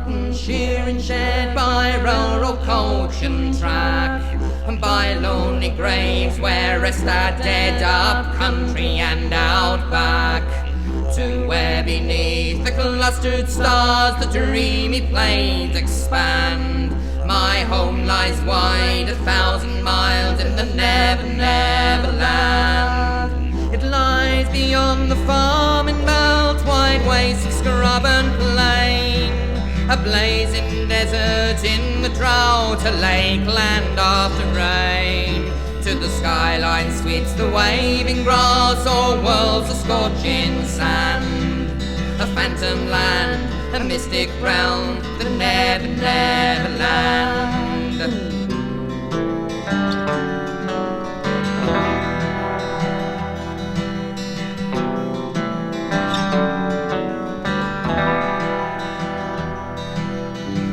cotton shearing shed, by rural coach and track, and by lonely graves where rest our dead up country and out back, to where beneath the clustered stars the dreamy plains expand. My home lies wide 1,000 miles in the never, never land. It lies beyond the farming belt, wide wastes of scrub and plain, a blazing desert in the drought, a lakeland after rain. To the skyline sweeps the waving grass, or whirls the scorching sand. A phantom land, a mystic realm, the never, never land.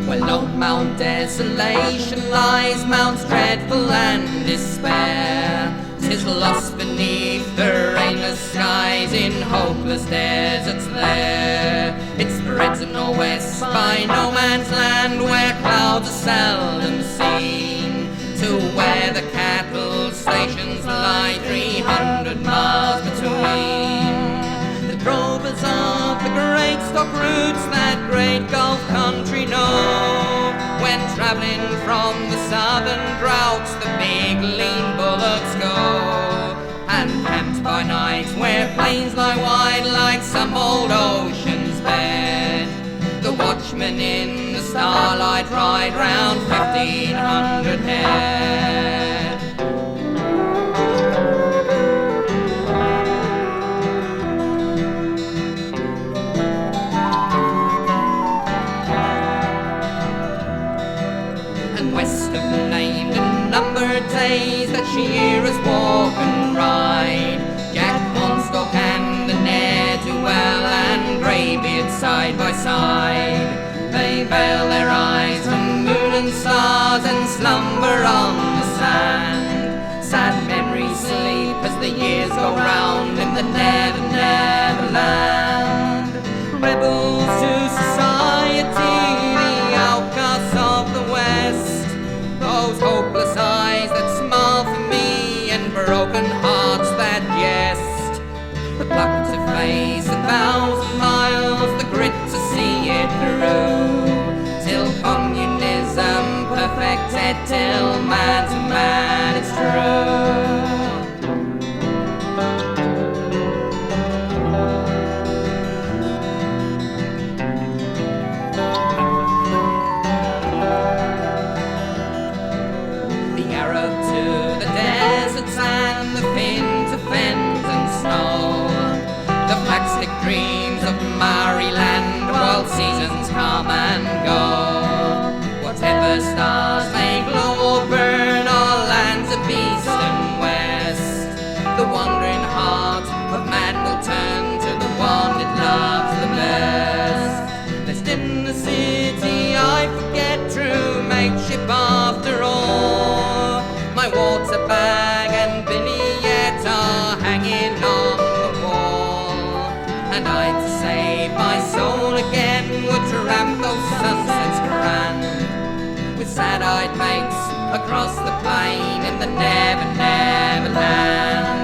Well, on Mount Desolation lies Mount's dreadful and despair. 'Tis lost beneath the rainless skies, in hopeless deserts there. It spreads in the west by no man's land, where clouds are seldom seen, to where the cattle stations lie 300 miles between. The drovers of the great stock routes that great Gulf country know, when travelling from the southern droughts the big lean bullocks go. And camped by night where plains lie wide like some old ocean's bed, the watchmen in the starlight ride round 1,500 head. West of the named and numbered days that shearers walk and ride, Jack Cornstalk and the ne'er-do-well and greybeard side by side. They veil their eyes from moon and stars and slumber on the sand. Sad memories sleep as the years go round in the never, never land. Rebels to society, the outcasts of the West, those hopeless eyes that smile for me and broken hearts that jest, the pluck to face 1,000 miles, the grit to see it through, till communism perfected, till man to man it's true. And the fin to fens and snow, the flagstick dreams of Maryland, while seasons come and go. Whatever stars may glow or burn, all lands of east and west, the wandering heart of man will turn to the one it loves the best. Lest in the city I forget true mateship after all, my water bag and Billiet are hanging on the wall, and I, to save my soul again, would tramp those sunsets grand, with sad-eyed mates across the plain in the never, never land.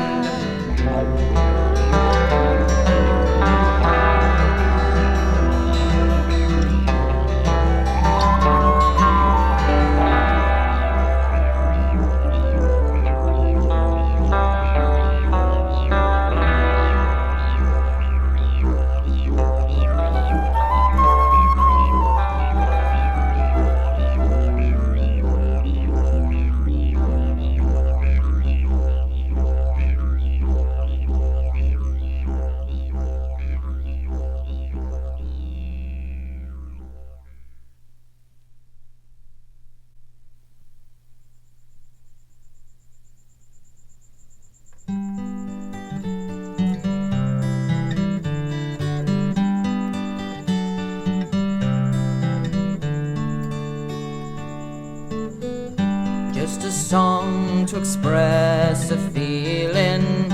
Just a song to express a feeling,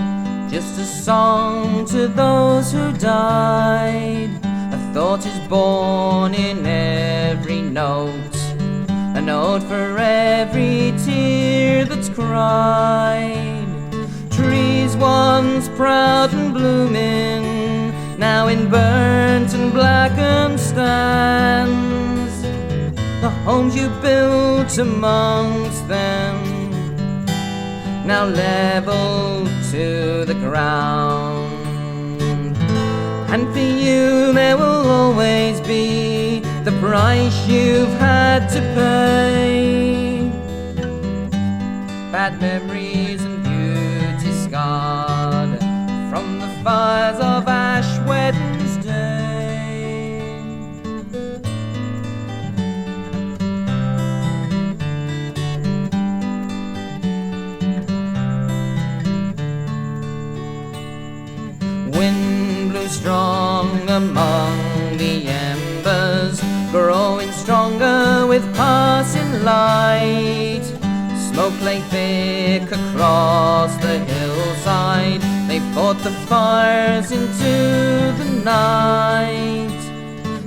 just a song to those who died. A thought is born in every note for every tear that's cried. Trees once proud and blooming, now in burnt and blackened stands. The homes you built amongst them, now leveled to the ground. And for you there will always be the price you've had to pay. Bad memories and beauty scarred from the fires of Ash Wednesday. Wind blew strong among the embers, growing stronger with passing light. Smoke lay thick across the hillside, they fought the fires into the night.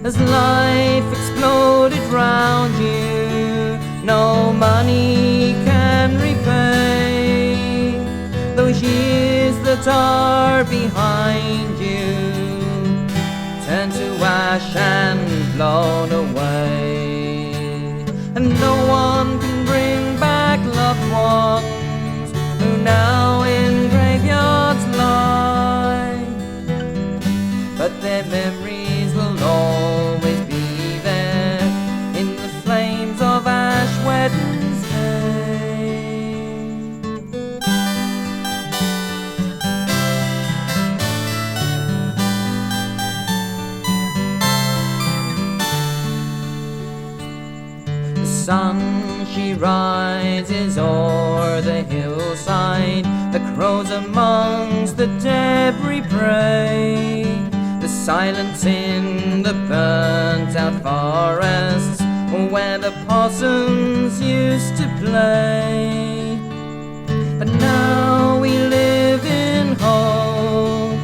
As life exploded round you, no money can repay those years that are behind you, turn to ash and blown away. And no one can bring back loved ones who now in graveyards lie, but their memories will always be there in the flames of Ash Wednesday. Sun, she rises o'er the hillside, the crows amongst the debris pray. The silence in the burnt out forests where the possums used to play. But now we live in hope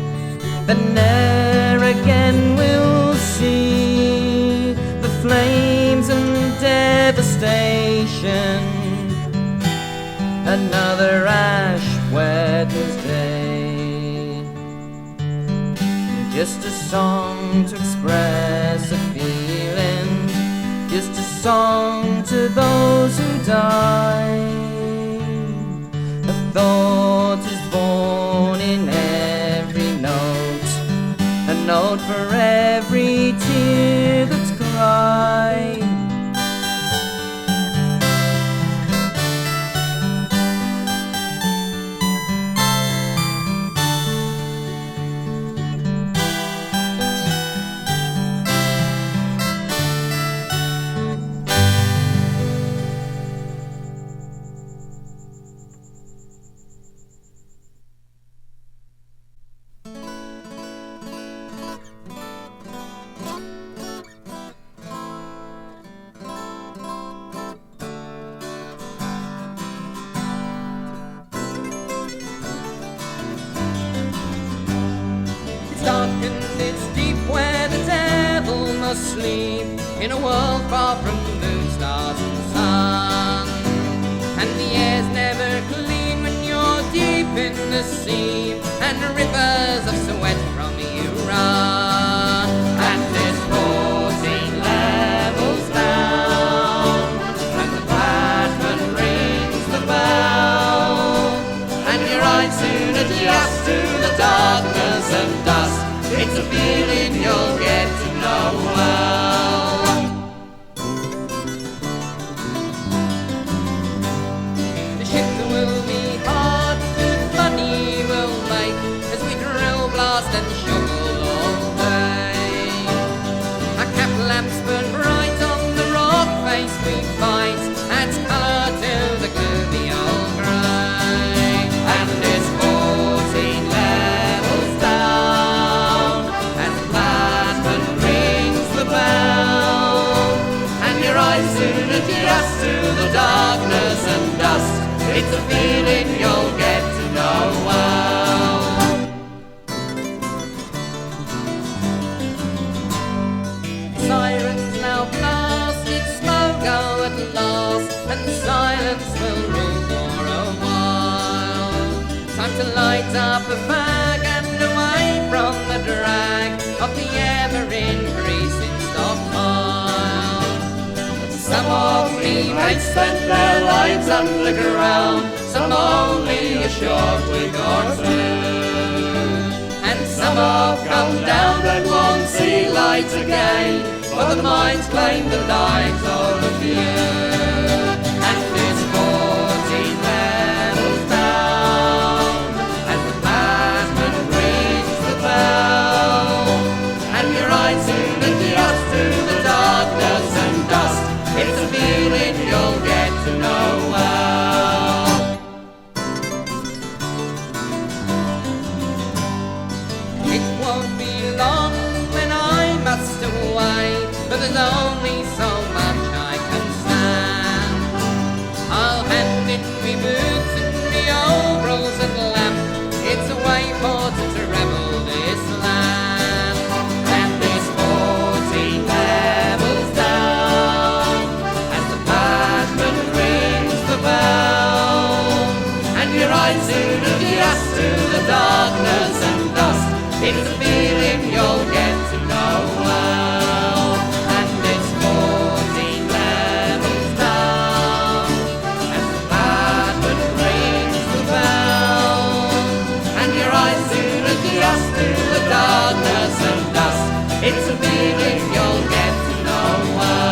that ne'er again we'll see the flames and devastation, another Ash Wednesday. Just a song to express a feeling, just a song to those who die. A thought is born in every note, a note for every tear that's cried. It's deep where the devil must sleep, in a world far from moon, stars and sun. And the air's never clean when you're deep in the sea, and rivers of sweat from you run. And there's 14 levels down, and the batman rings the bell, and your eyes soon adjust to the darkness and dust. It's a feeling you'll get to know well. The shift will be hard, the money will make, as we drill, blast and shovel all day. Our cap lamps burn bright on the rock face we fight, adds colour to the gloomy old grey. And it's 14 levels down, and your eyes soon adjust to the darkness and dust. It's a feeling you'll get to know well. Sirens now blast, it's smoke go at last. light up a fag and away from the drag of the ever-increasing stockpile. Some of me mates spent their lives underground, some only a short week or two, and some have come down and won't see light again, for the mines claim the lives of a few. And this 14 levels down as the passman rings the bell, and your eyes soon adjust to the darkness and dust. It's a feeling you'll get to know well. It won't be long when I must away, but there's only so much I can stand. I'll hand in me boots and me overalls and lamp. It's a way for to travel this land. And this 14 levels down as the passman rings the bell, and your eyes soon adjust to the darkness and dust. It's a feeling you'll get to know well. And it's 14 levels down as the passman rings the bell, and your eyes soon adjust to the darkness and dust. It's a feeling you'll get to know well.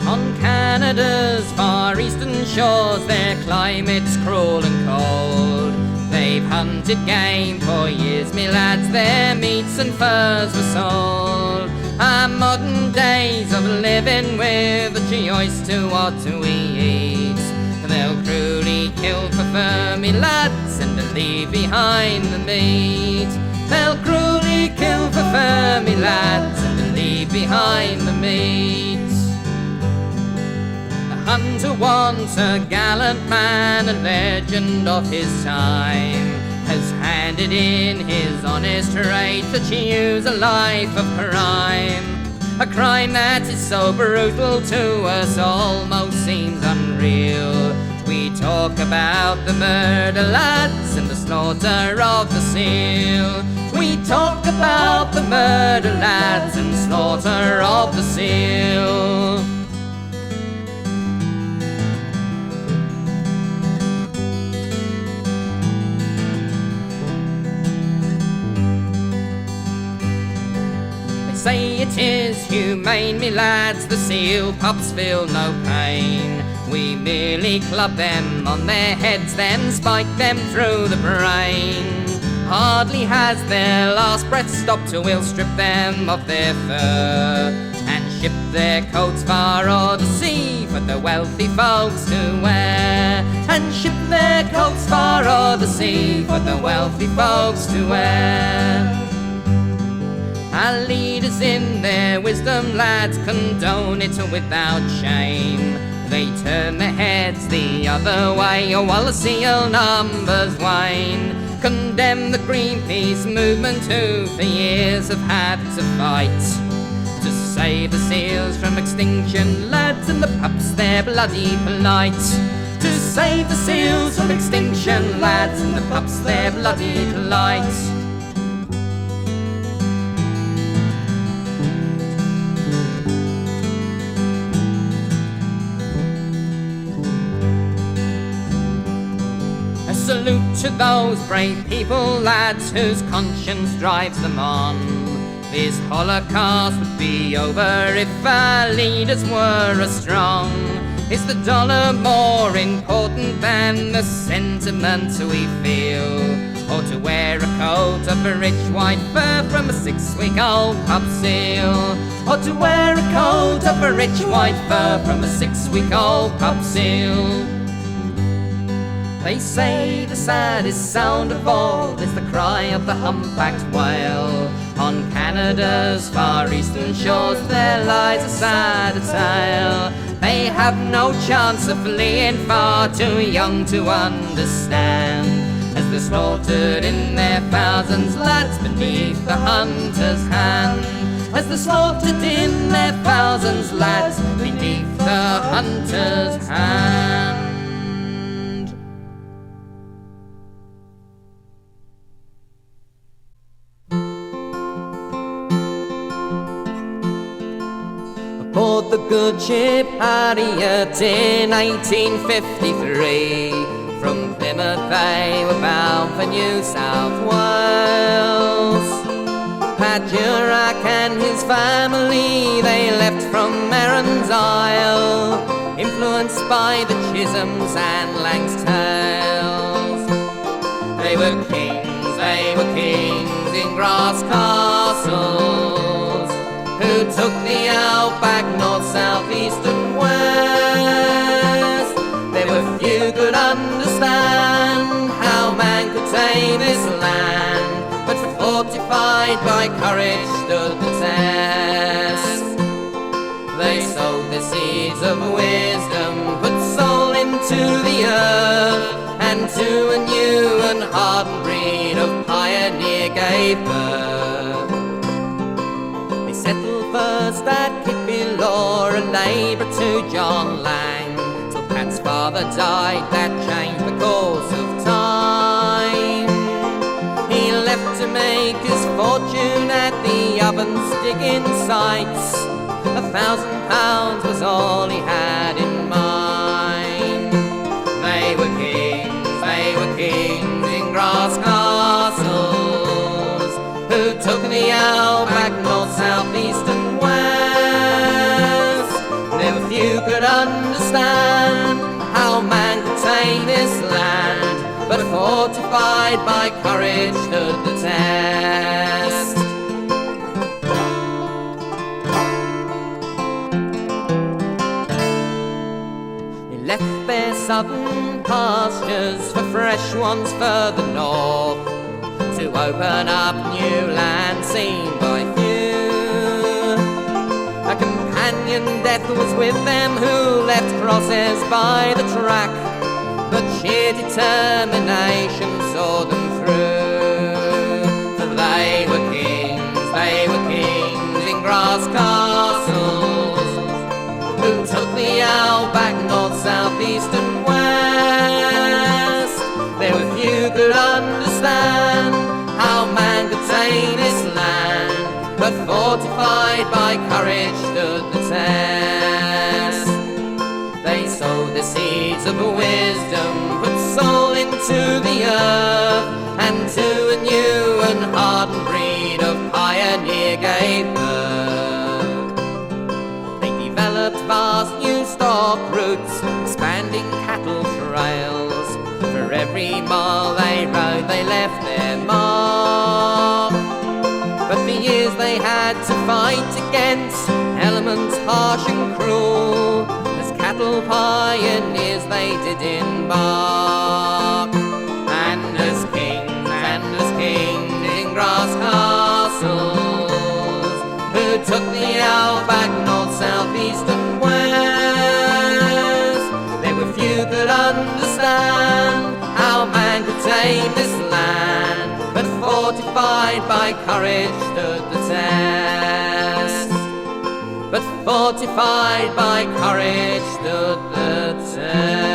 On Canada's far eastern shores, their climate's cruel and cold. They've hunted game for years, me lads, their meats and furs were sold. Our modern days of living with a choice to what we eat, they'll cruelly kill for fur, me lads, and leave behind the meat. They'll cruelly kill for fur, me lads, and leave behind the meat. The hunter wants a gallant man, a legend of his time, has handed in his honest trade to choose a life of crime. A crime that is so brutal to us almost seems unreal. We talk about the murder, lads, and the slaughter of the seal. We talk about the murder, lads, and slaughter of the seal. Say it is humane, me lads, the seal pups feel no pain. We merely club them on their heads, then spike them through the brain. Hardly has their last breath stopped till we'll strip them of their fur and ship their coats far o'er the sea for the wealthy folks to wear. And ship their coats far o'er the sea for the wealthy folks to wear. Our leaders in their wisdom, lads, condone it without shame. They turn their heads the other way, while the seal numbers wane. Condemn the Greenpeace movement who for years have had to fight to save the seals from extinction, lads, and the pups, they're bloody polite. To save the seals from extinction, lads, and the pups, they're bloody polite. A salute to those brave people, lads, whose conscience drives them on. This Holocaust would be over if our leaders were as strong. Is the dollar more important than the sentiment we feel? Or to wear a coat of a rich white fur from a 6-week-old pup seal? Or to wear a coat of a rich white fur from a 6-week-old pup seal? They say the saddest sound of all is the cry of the humpbacked whale. On Canada's far eastern shores there lies a sad tale. They have no chance of fleeing, far too young to understand, as they're slaughtered in their thousands, lads, beneath the hunter's hand. As they're slaughtered in their thousands, lads, beneath the hunter's hand. Aboard the good ship Harriet in 1853, from Plymouth they were bound for New South Wales. Padurak and his family, they left from Erin's Isle, influenced by the Chisholms and Lang's tales. They were kings in grass castles, who took the outback north, south, east and west. There were few could understand how man could tame this land, but fortified by courage stood the test. They sowed the seeds of wisdom, put soul into the earth, and to a new and hardened breed of pioneer gave birth. They settled first at Kitbilor, a labourer to John Lang, till Pat's father died, that changed the course of time. He left to make his fortune at the ovens digging sites. £1,000 was all he had in mind. They were kings in grass castles, who took the outback north, south, east and west. There were few could understand how man could tame this land, but fortified by courage stood the test. They left their southern pastures for fresh ones further north, to open up new land seen by few. A companion death was with them, who left crosses by the track, but sheer determination saw them through. For they were kings in grass castles, who took the outback north, south, east and west. There were few could understand how man could tame this land, but fortified by courage stood the test. They sowed the seeds of wisdom, put soul into the earth, and to a new and hardened breed of pioneer gave birth. They developed vast new stock routes, expanding cattle trails. For every mile they rode, they left their mark. But for years they had to fight against elements harsh and cruel. Cattle pioneers they did embark, and as kings in grass castles, who took the outback north, south, east and west. There were few could understand how man could tame this land, but fortified by courage stood the test. But fortified by courage stood the test.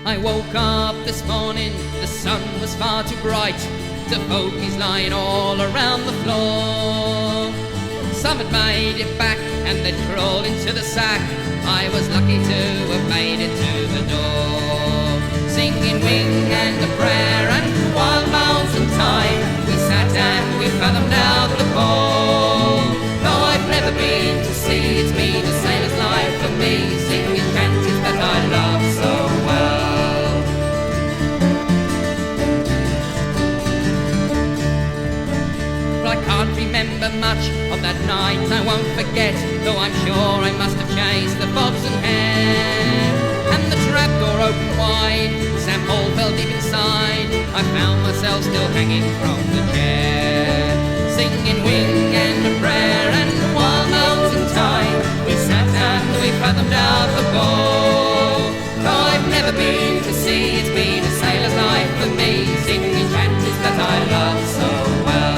I woke up this morning, the sun was far too bright. The fogies lying all around the floor. Some had made it back and they'd crawled into the sack. I was lucky to have made it to the door. Singing wing and a prayer and wild mountain time, we sat and we fathomed out the ball. Though I've never been to sea, it's been a sailor's life for me, singing shanties that I love so well. But I can't remember much of that night, I won't forget, though I'm sure I must have chased the bobs and hair. And the trapdoor opened wide, Sam Hall fell deep inside, I found myself still hanging from the chair. Singing wing and a prayer and a wild mountain time, we sat and we fathomed out the ball. Though I've never been to sea, it's been a sailor's life for me, singing shanties that I love so well.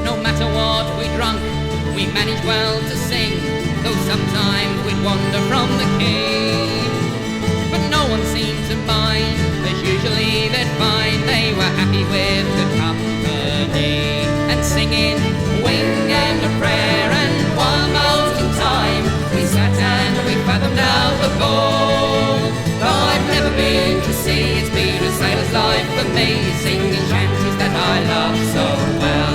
No matter what we drunk, we managed well to sing, though sometimes we'd wander from the quay. But no one seemed to mind, as usually they'd find they were happy with good company. And singing wing and a prayer and wild mountain time, we sat and we fathomed out the ball. Though I've never been to sea, it's been a sailor's life for me, singing shanties that I love so well.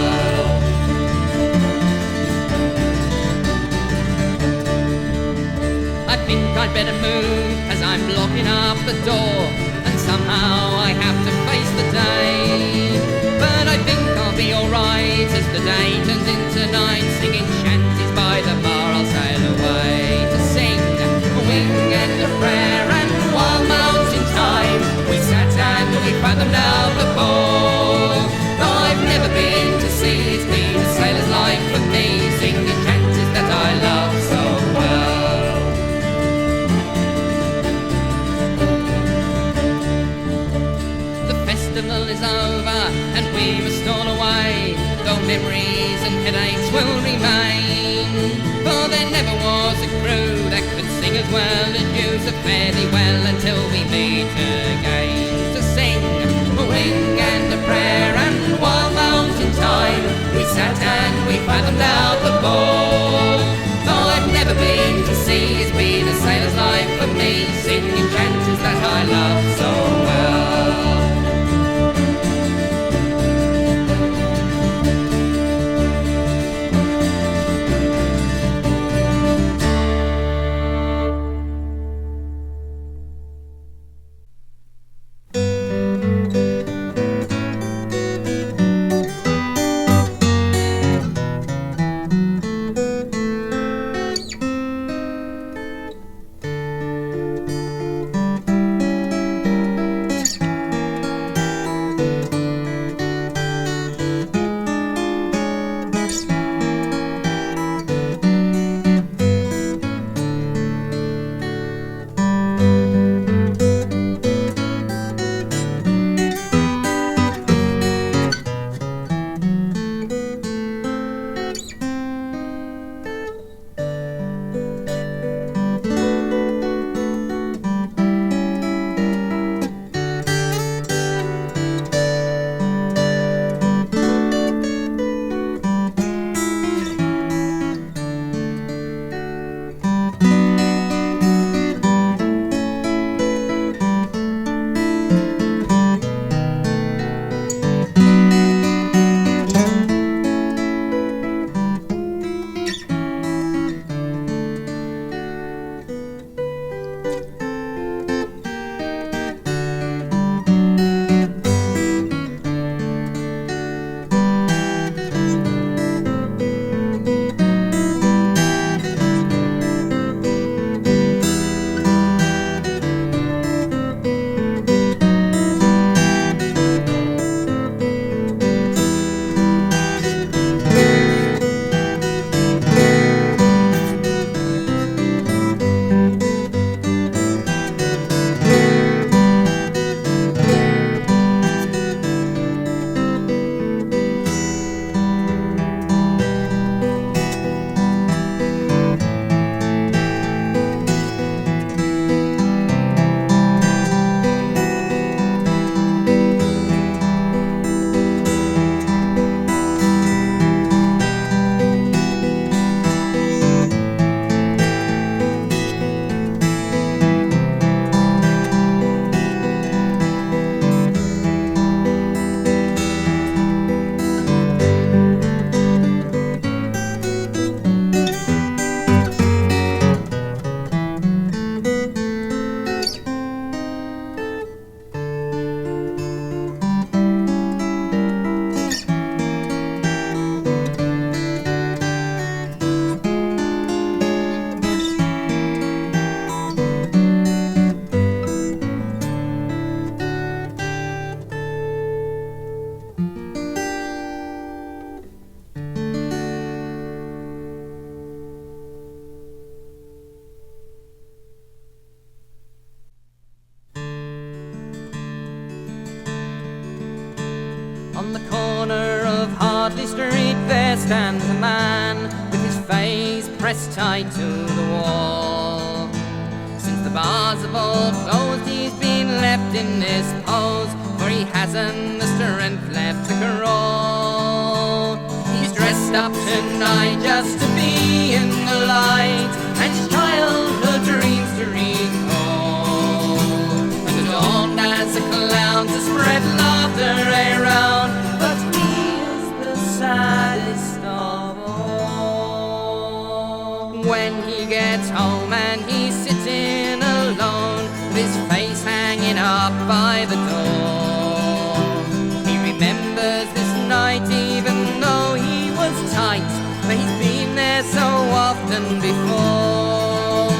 I think I'd better move as I'm locking up the door, and somehow I have to face the day. But I think I'll be alright as the day turns into night, singing shanties by the bar I'll sail away. To sing a wing and a prayer and wild mountain time, we sat and we fathomed out the ball. Though I've never been to sea, it's been a sailor's life for me, singing shanties that I love so well. Festival is over and we must all away, though memories and headaches will remain. For there never was a crew that could sing as well as you, so fare thee well until we meet again. To sing a wing and a prayer and wild mountain time, we sat and we fathomed out the ball. Though I've never been to sea, it's been a sailor's life for me, singing shanties that I love so well. stands a man with his face pressed tight to the wall. Since the bars have all closed, he's been left in this pose, for he hasn't the strength left to crawl. He's dressed up tonight just to be in the light, and his childhood dreams to recall. And the dawn as a clown to spread laughter around, but he is the saddest of all. When he gets home and he's sitting alone, with his face hanging up by the door, he remembers this night even though he was tight, but he's been there so often before.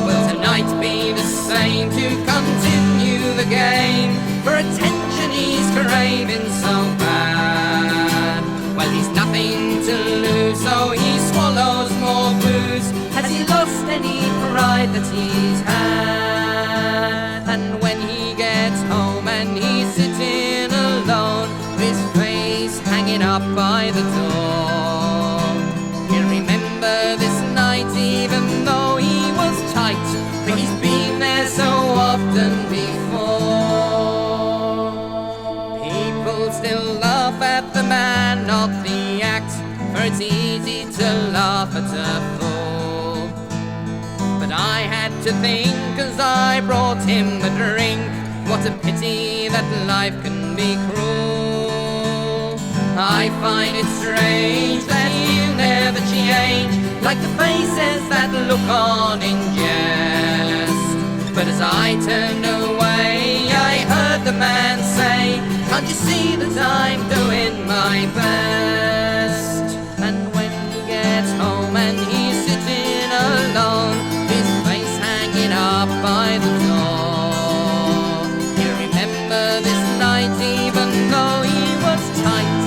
Will tonight be the same to continue the game? For attention he's craving so bad. Well, he's nothing to lose, so he swallows more booze. Has he lost any pride that he's had? And when he gets home and he's sitting alone, his face hanging up by the door, he'll remember this night even though he was tight, but he's been there so often before. People still laugh at the man of the act, for it's easy to laugh at a fool. But I had to think as I brought him a drink, what a pity that life can be cruel. I find it strange that he'll never change, like the faces that look on in jest. But as I turned away, I heard the man say, can't you see that I'm doing my best? And when he gets home and he's sitting alone, his face hanging up by the door, he'll remember this night even though he was tight,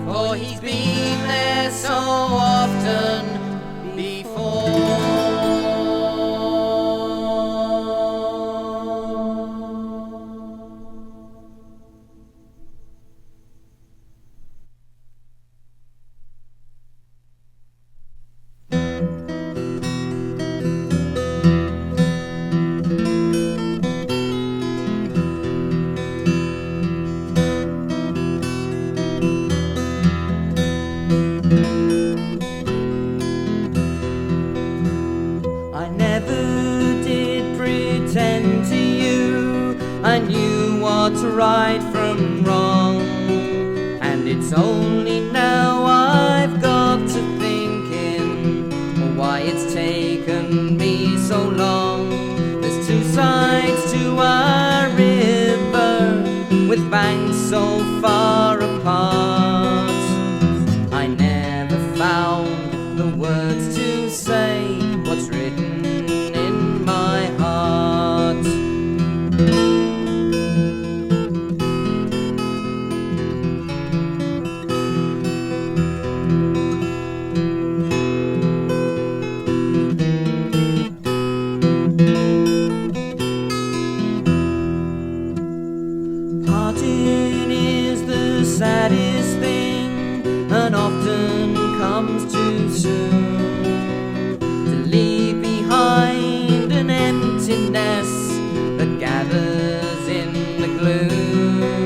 for he's been there so often before. I never did pretend to you, I knew what's right from wrong, and it's only now I've got to thinking why it's taken me so long. There's two sides to our river, with banks so far apart. I never found the words to say what's written in my heart. Parting is the saddest thing, and often comes too soon, to leave behind an emptiness that gathers in the gloom.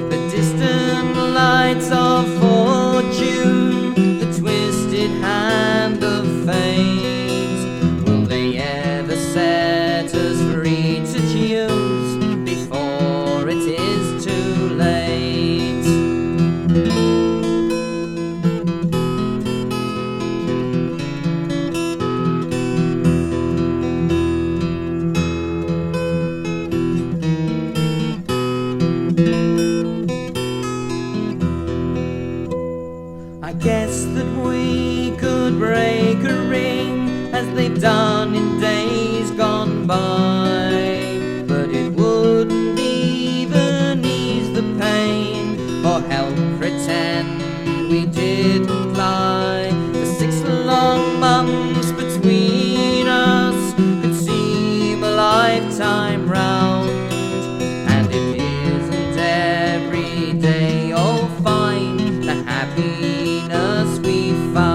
The distant lights of fortune, the twisted hand of fate, will they ever set us free to choose before it is too late? I guess that we could break a ring, as they've done in days gone by, but it wouldn't even ease the pain or help pretend we didn't lie. The 6 long months between us could seem a lifetime round, and it isn't every day you'll find the happy between us we find.